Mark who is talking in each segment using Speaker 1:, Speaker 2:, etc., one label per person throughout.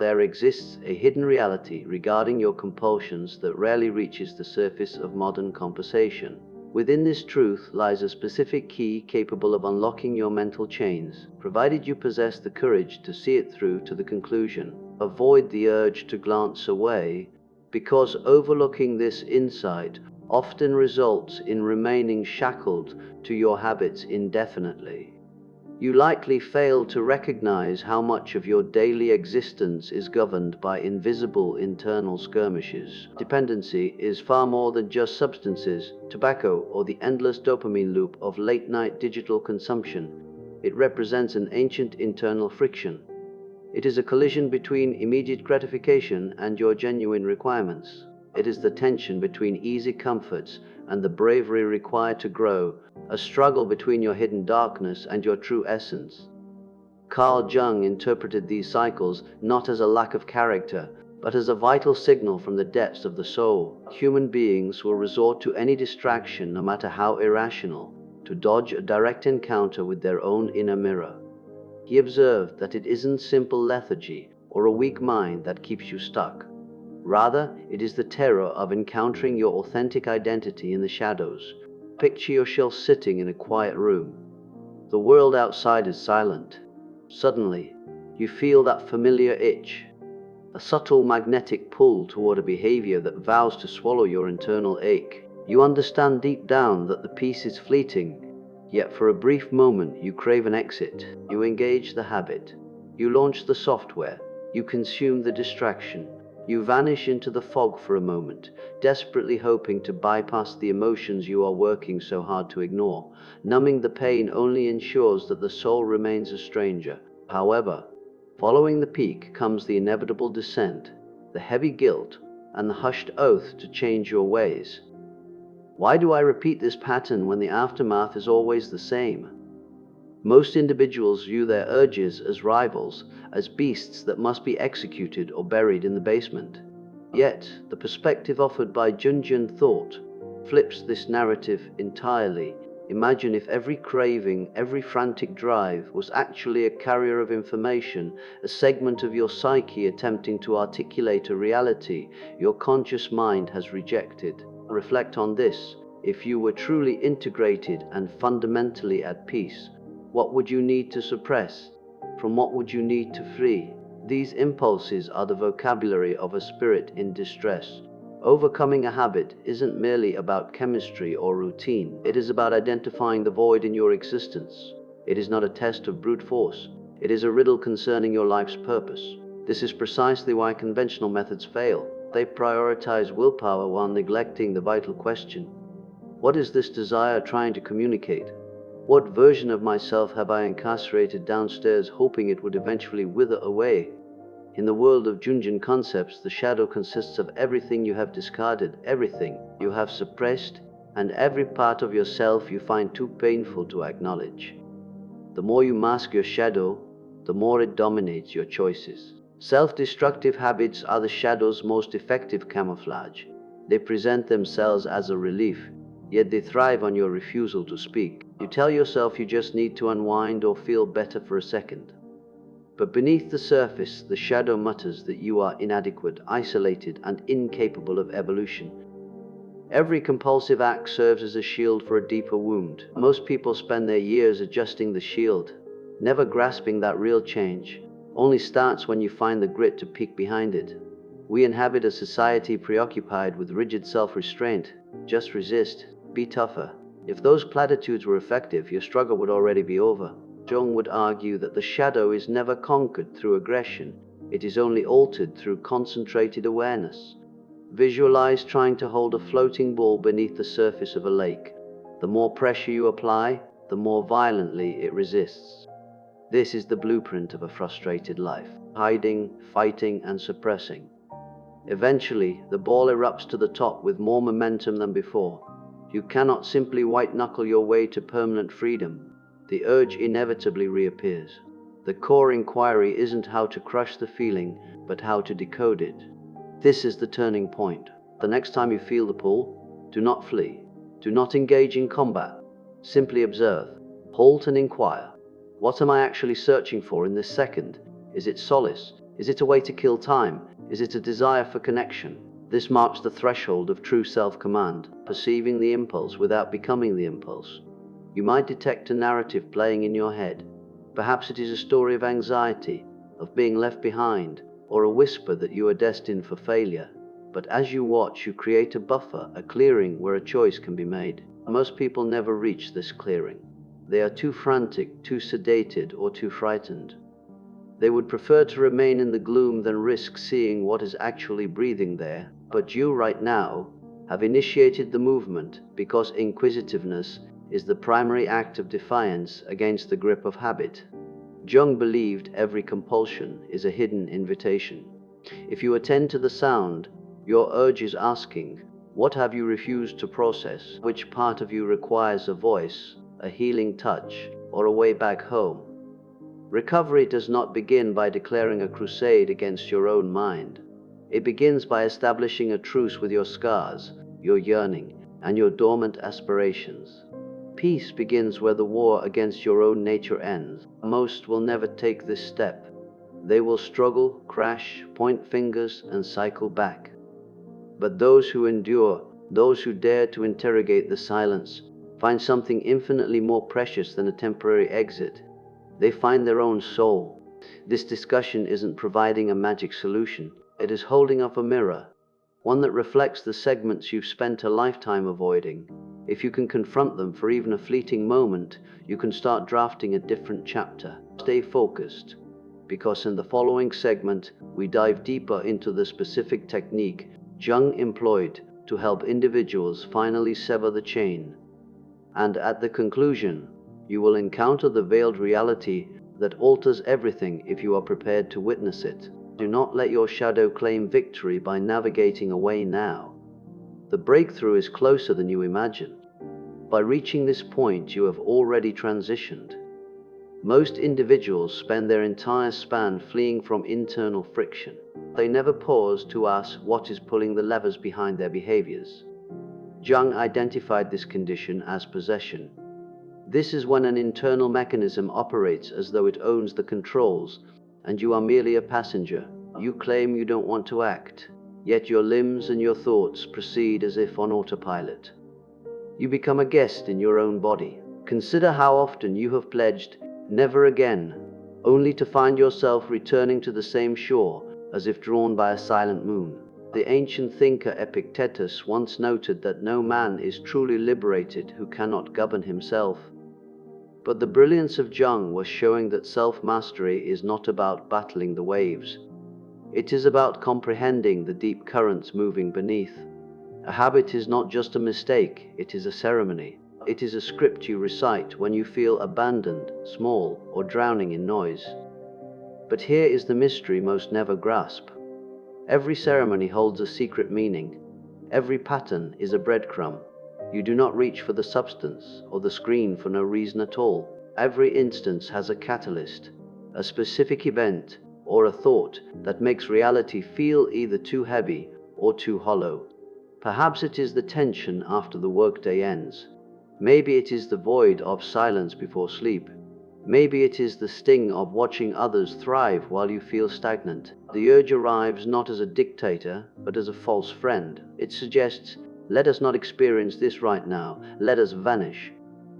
Speaker 1: There exists a hidden reality regarding your compulsions that rarely reaches the surface of modern conversation. Within this truth lies a specific key capable of unlocking your mental chains, provided you possess the courage to see it through to the conclusion. Avoid the urge to glance away, because overlooking this insight often results in remaining shackled to your habits indefinitely. You likely fail to recognize how much of your daily existence is governed by invisible internal skirmishes. Dependency is far more than just substances, tobacco, or the endless dopamine loop of late-night digital consumption. It represents an ancient internal friction. It is a collision between immediate gratification and your genuine requirements. It is the tension between easy comforts and the bravery required to grow, a struggle between your hidden darkness and your true essence. Carl Jung interpreted these cycles not as a lack of character, but as a vital signal from the depths of the soul. Human beings will resort to any distraction, no matter how irrational, to dodge a direct encounter with their own inner mirror. He observed that it isn't simple lethargy or a weak mind that keeps you stuck. Rather, it is the terror of encountering your authentic identity in the shadows. Picture yourself sitting in a quiet room. The world outside is silent. Suddenly, you feel that familiar itch, a subtle magnetic pull toward a behavior that vows to swallow your internal ache. You understand deep down that the peace is fleeting, yet for a brief moment you crave an exit. You engage the habit. You launch the software. You consume the distraction. You vanish into the fog for a moment, desperately hoping to bypass the emotions you are working so hard to ignore. Numbing the pain only ensures that the soul remains a stranger. However, following the peak comes the inevitable descent, the heavy guilt, and the hushed oath to change your ways. Why do I repeat this pattern when the aftermath is always the same? Most individuals view their urges as rivals, as beasts that must be executed or buried in the basement. Yet, the perspective offered by Jungian thought flips this narrative entirely. Imagine if every craving, every frantic drive was actually a carrier of information, a segment of your psyche attempting to articulate a reality your conscious mind has rejected. Reflect on this. If you were truly integrated and fundamentally at peace, what would you need to suppress? From what would you need to flee? These impulses are the vocabulary of a spirit in distress. Overcoming a habit isn't merely about chemistry or routine. It is about identifying the void in your existence. It is not a test of brute force. It is a riddle concerning your life's purpose. This is precisely why conventional methods fail. They prioritize willpower while neglecting the vital question: what is this desire trying to communicate? What version of myself have I incarcerated downstairs, hoping it would eventually wither away? In the world of Jungian concepts, the shadow consists of everything you have discarded, everything you have suppressed, and every part of yourself you find too painful to acknowledge. The more you mask your shadow, the more it dominates your choices. Self-destructive habits are the shadow's most effective camouflage. They present themselves as a relief, yet they thrive on your refusal to speak. You tell yourself you just need to unwind or feel better for a second. But beneath the surface, the shadow mutters that you are inadequate, isolated, and incapable of evolution. Every compulsive act serves as a shield for a deeper wound. Most people spend their years adjusting the shield, never grasping that real change only starts when you find the grit to peek behind it. We inhabit a society preoccupied with rigid self-restraint. Just resist. Be tougher. If those platitudes were effective, your struggle would already be over. Jung would argue that the shadow is never conquered through aggression. It is only altered through concentrated awareness. Visualize trying to hold a floating ball beneath the surface of a lake. The more pressure you apply, the more violently it resists. This is the blueprint of a frustrated life: hiding, fighting, and suppressing. Eventually, the ball erupts to the top with more momentum than before. You cannot simply white-knuckle your way to permanent freedom. The urge inevitably reappears. The core inquiry isn't how to crush the feeling, but how to decode it. This is the turning point. The next time you feel the pull, do not flee. Do not engage in combat. Simply observe. Halt and inquire. What am I actually searching for in this second? Is it solace? Is it a way to kill time? Is it a desire for connection? This marks the threshold of true self-command, perceiving the impulse without becoming the impulse. You might detect a narrative playing in your head. Perhaps it is a story of anxiety, of being left behind, or a whisper that you are destined for failure. But as you watch, you create a buffer, a clearing where a choice can be made. Most people never reach this clearing. They are too frantic, too sedated, or too frightened. They would prefer to remain in the gloom than risk seeing what is actually breathing there. But you, right now, have initiated the movement because inquisitiveness is the primary act of defiance against the grip of habit. Jung believed every compulsion is a hidden invitation. If you attend to the sound, your urge is asking, what have you refused to process? Which part of you requires a voice, a healing touch, or a way back home? Recovery does not begin by declaring a crusade against your own mind. It begins by establishing a truce with your scars, your yearning, and your dormant aspirations. Peace begins where the war against your own nature ends. Most will never take this step. They will struggle, crash, point fingers, and cycle back. But those who endure, those who dare to interrogate the silence, find something infinitely more precious than a temporary exit. They find their own soul. This discussion isn't providing a magic solution. It is holding up a mirror, one that reflects the segments you've spent a lifetime avoiding. If you can confront them for even a fleeting moment, you can start drafting a different chapter. Stay focused, because in the following segment, we dive deeper into the specific technique Jung employed to help individuals finally sever the chain. And at the conclusion, you will encounter the veiled reality that alters everything if you are prepared to witness it. Do not let your shadow claim victory by navigating away now. The breakthrough is closer than you imagine. By reaching this point, you have already transitioned. Most individuals spend their entire span fleeing from internal friction. They never pause to ask what is pulling the levers behind their behaviors. Jung identified this condition as possession. This is when an internal mechanism operates as though it owns the controls, and you are merely a passenger. You claim you don't want to act, yet your limbs and your thoughts proceed as if on autopilot. You become a guest in your own body. Consider how often you have pledged, never again, only to find yourself returning to the same shore as if drawn by a silent moon. The ancient thinker Epictetus once noted that no man is truly liberated who cannot govern himself. But the brilliance of Jung was showing that self-mastery is not about battling the waves. It is about comprehending the deep currents moving beneath. A habit is not just a mistake, it is a ceremony. It is a script you recite when you feel abandoned, small, or drowning in noise. But here is the mystery most never grasp. Every ceremony holds a secret meaning. Every pattern is a breadcrumb. You do not reach for the substance or the screen for no reason at all. Every instance has a catalyst, a specific event, or a thought that makes reality feel either too heavy or too hollow. Perhaps it is the tension after the workday ends. Maybe it is the void of silence before sleep. Maybe it is the sting of watching others thrive while you feel stagnant. The urge arrives not as a dictator, but as a false friend. It suggests, let us not experience this right now, let us vanish.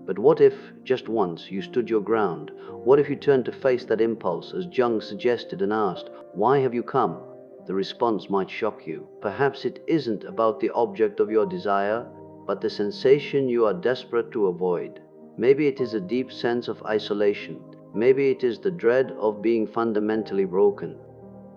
Speaker 1: But what if, just once, you stood your ground? What if you turned to face that impulse, as Jung suggested, and asked, why have you come? The response might shock you. Perhaps it isn't about the object of your desire, but the sensation you are desperate to avoid. Maybe it is a deep sense of isolation. Maybe it is the dread of being fundamentally broken.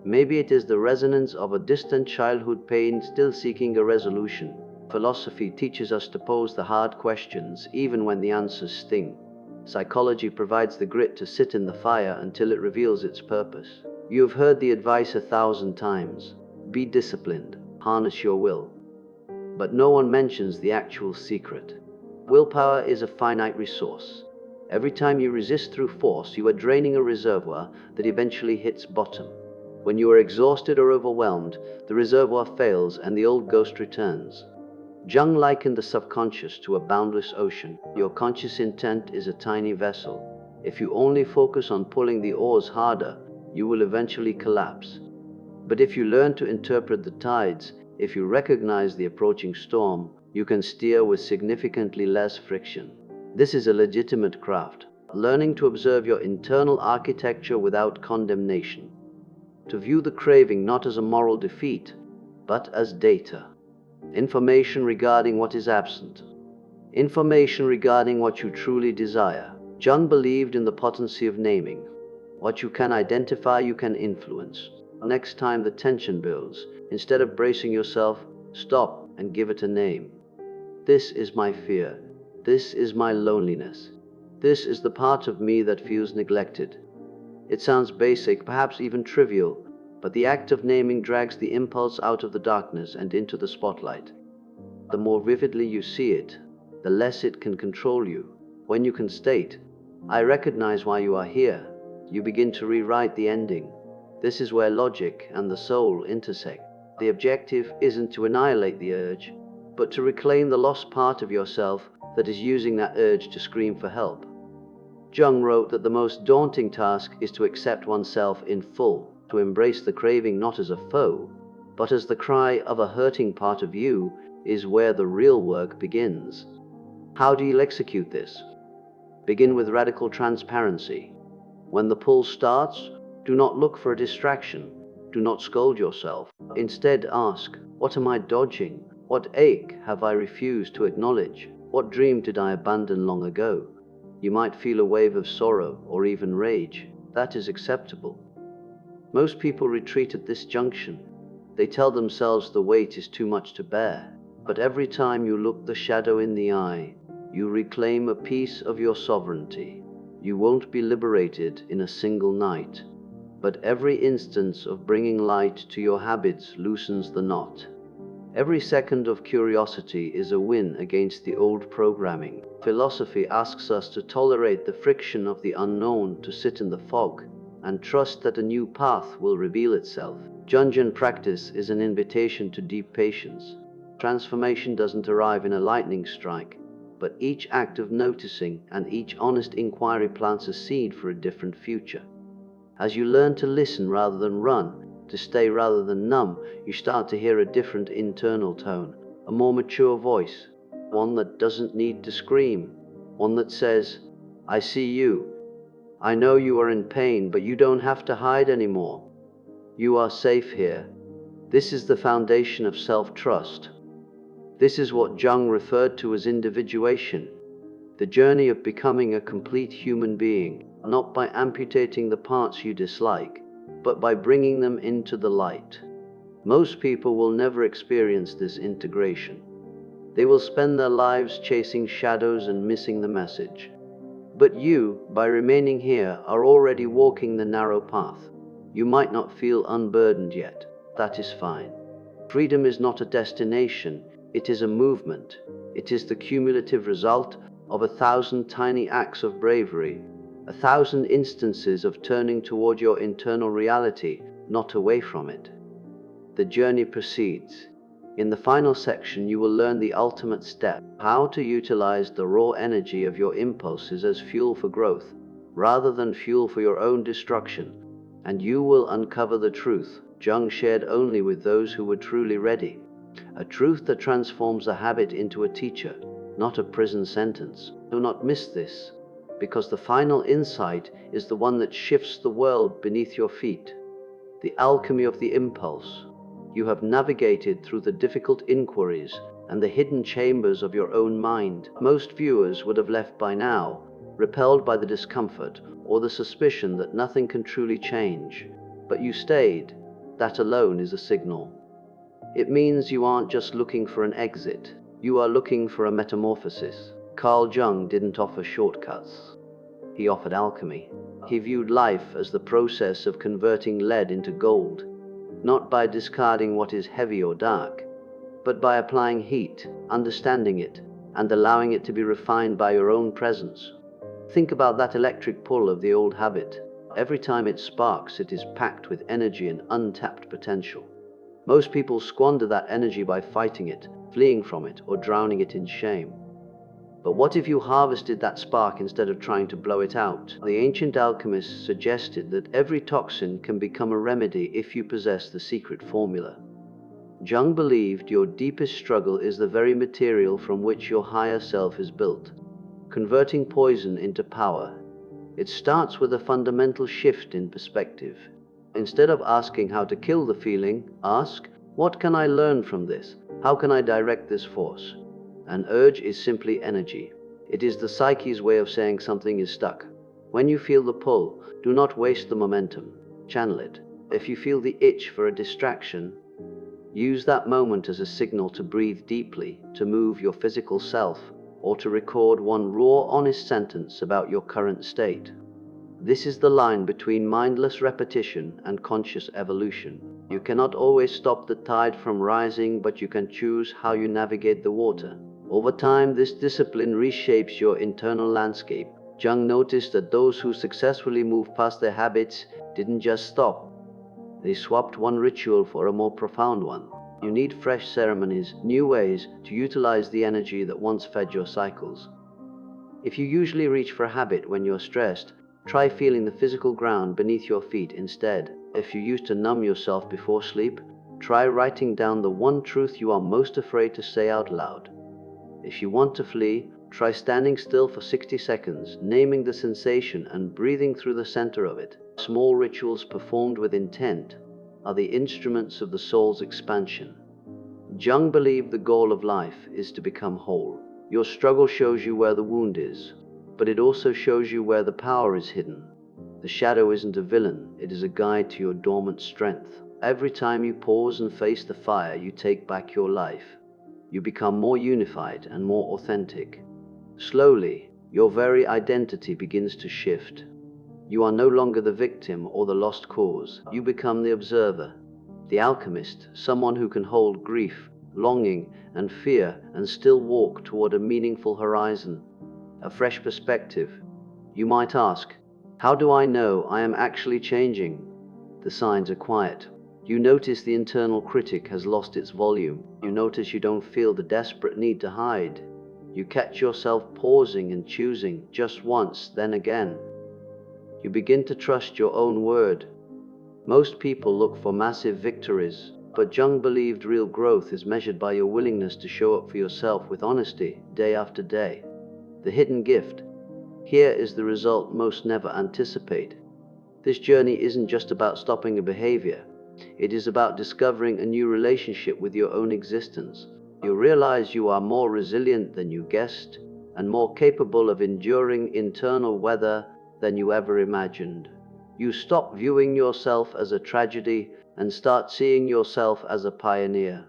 Speaker 1: Maybe it is the resonance of a distant childhood pain still seeking a resolution. Philosophy teaches us to pose the hard questions, even when the answers sting. Psychology provides the grit to sit in the fire until it reveals its purpose. You have heard the advice 1,000 times. Be disciplined, harness your will. But no one mentions the actual secret. Willpower is a finite resource. Every time you resist through force, you are draining a reservoir that eventually hits bottom. When you are exhausted or overwhelmed, the reservoir fails and the old ghost returns. Jung likened the subconscious to a boundless ocean. Your conscious intent is a tiny vessel. If you only focus on pulling the oars harder, you will eventually collapse. But if you learn to interpret the tides, if you recognize the approaching storm, you can steer with significantly less friction. This is a legitimate craft, learning to observe your internal architecture without condemnation, to view the craving not as a moral defeat, but as data, information regarding what is absent, information regarding what you truly desire. Jung believed in the potency of naming. What you can identify, you can influence. Next time the tension builds, instead of bracing yourself, stop and give it a name. This is my fear. This is my loneliness. This is the part of me that feels neglected. It sounds basic, perhaps even trivial, but the act of naming drags the impulse out of the darkness and into the spotlight. The more vividly you see it, the less it can control you. When you can state, "I recognize why you are here," you begin to rewrite the ending. This is where logic and the soul intersect. The objective isn't to annihilate the urge, but to reclaim the lost part of yourself that is using that urge to scream for help. Jung wrote that the most daunting task is to accept oneself in full, to embrace the craving not as a foe, but as the cry of a hurting part of you is where the real work begins. How do you execute this? Begin with radical transparency. When the pull starts, do not look for a distraction. Do not scold yourself. Instead ask, what am I dodging? What ache have I refused to acknowledge? What dream did I abandon long ago? You might feel a wave of sorrow or even rage. That is acceptable. Most people retreat at this junction. They tell themselves the weight is too much to bear. But every time you look the shadow in the eye, you reclaim a piece of your sovereignty. You won't be liberated in a single night, but every instance of bringing light to your habits loosens the knot. Every second of curiosity is a win against the old programming. Philosophy asks us to tolerate the friction of the unknown, to sit in the fog, and trust that a new path will reveal itself. Jungian practice is an invitation to deep patience. Transformation doesn't arrive in a lightning strike, but each act of noticing and each honest inquiry plants a seed for a different future. As you learn to listen rather than run, to stay rather than numb, you start to hear a different internal tone, a more mature voice, one that doesn't need to scream, one that says, "I see you. I know you are in pain, but you don't have to hide anymore. You are safe here." This is the foundation of self-trust. This is what Jung referred to as individuation, the journey of becoming a complete human being, not by amputating the parts you dislike, but by bringing them into the light. Most people will never experience this integration. They will spend their lives chasing shadows and missing the message. But you, by remaining here, are already walking the narrow path. You might not feel unburdened yet. That is fine. Freedom is not a destination, it is a movement. It is the cumulative result of 1,000 tiny acts of bravery, 1,000 instances of turning toward your internal reality, not away from it. The journey proceeds. In the final section, you will learn the ultimate step, how to utilize the raw energy of your impulses as fuel for growth, rather than fuel for your own destruction. And you will uncover the truth Jung shared only with those who were truly ready. A truth that transforms a habit into a teacher, not a prison sentence. Do not miss this, because the final insight is the one that shifts the world beneath your feet. The alchemy of the impulse. You have navigated through the difficult inquiries and the hidden chambers of your own mind. Most viewers would have left by now, repelled by the discomfort or the suspicion that nothing can truly change. But you stayed. That alone is a signal. It means you aren't just looking for an exit, you are looking for a metamorphosis. Carl Jung didn't offer shortcuts. He offered alchemy. He viewed life as the process of converting lead into gold, not by discarding what is heavy or dark, but by applying heat, understanding it, and allowing it to be refined by your own presence. Think about that electric pull of the old habit. Every time it sparks, it is packed with energy and untapped potential. Most people squander that energy by fighting it, fleeing from it, or drowning it in shame. But what if you harvested that spark instead of trying to blow it out? The ancient alchemists suggested that every toxin can become a remedy if you possess the secret formula. Jung believed your deepest struggle is the very material from which your higher self is built, converting poison into power. It starts with a fundamental shift in perspective. Instead of asking how to kill the feeling, ask, what can I learn from this? How can I direct this force? An urge is simply energy. It is the psyche's way of saying something is stuck. When you feel the pull, do not waste the momentum. Channel it. If you feel the itch for a distraction, use that moment as a signal to breathe deeply, to move your physical self, or to record one raw, honest sentence about your current state. This is the line between mindless repetition and conscious evolution. You cannot always stop the tide from rising, but you can choose how you navigate the water. Over time, this discipline reshapes your internal landscape. Jung noticed that those who successfully moved past their habits didn't just stop. They swapped one ritual for a more profound one. You need fresh ceremonies, new ways to utilize the energy that once fed your cycles. If you usually reach for a habit when you're stressed, try feeling the physical ground beneath your feet instead. If you used to numb yourself before sleep, try writing down the one truth you are most afraid to say out loud. If you want to flee, try standing still for 60 seconds, naming the sensation and breathing through the center of it. Small rituals performed with intent are the instruments of the soul's expansion. Jung believed the goal of life is to become whole. Your struggle shows you where the wound is, but it also shows you where the power is hidden. The shadow isn't a villain, it is a guide to your dormant strength. Every time you pause and face the fire, you take back your life. You become more unified and more authentic. Slowly, your very identity begins to shift. You are no longer the victim or the lost cause. You become the observer, the alchemist, someone who can hold grief, longing, and fear and still walk toward a meaningful horizon, a fresh perspective. You might ask, how do I know I am actually changing? The signs are quiet. You notice the internal critic has lost its volume. You notice you don't feel the desperate need to hide. You catch yourself pausing and choosing just once, then again. You begin to trust your own word. Most people look for massive victories, but Jung believed real growth is measured by your willingness to show up for yourself with honesty, day after day. The hidden gift. Here is the result most never anticipate. This journey isn't just about stopping a behavior. It is about discovering a new relationship with your own existence. You realize you are more resilient than you guessed, and more capable of enduring internal weather than you ever imagined. You stop viewing yourself as a tragedy and start seeing yourself as a pioneer.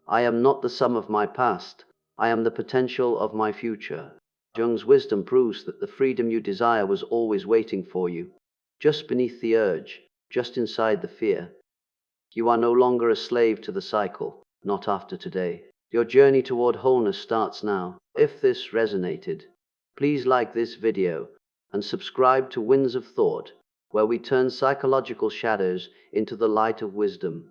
Speaker 1: I am not the sum of my past. I am the potential of my future. Jung's wisdom proves that the freedom you desire was always waiting for you, just beneath the urge, just inside the fear. You are no longer a slave to the cycle, not after today. Your journey toward wholeness starts now. If this resonated, please like this video and subscribe to Winds of Thought, where we turn psychological shadows into the light of wisdom.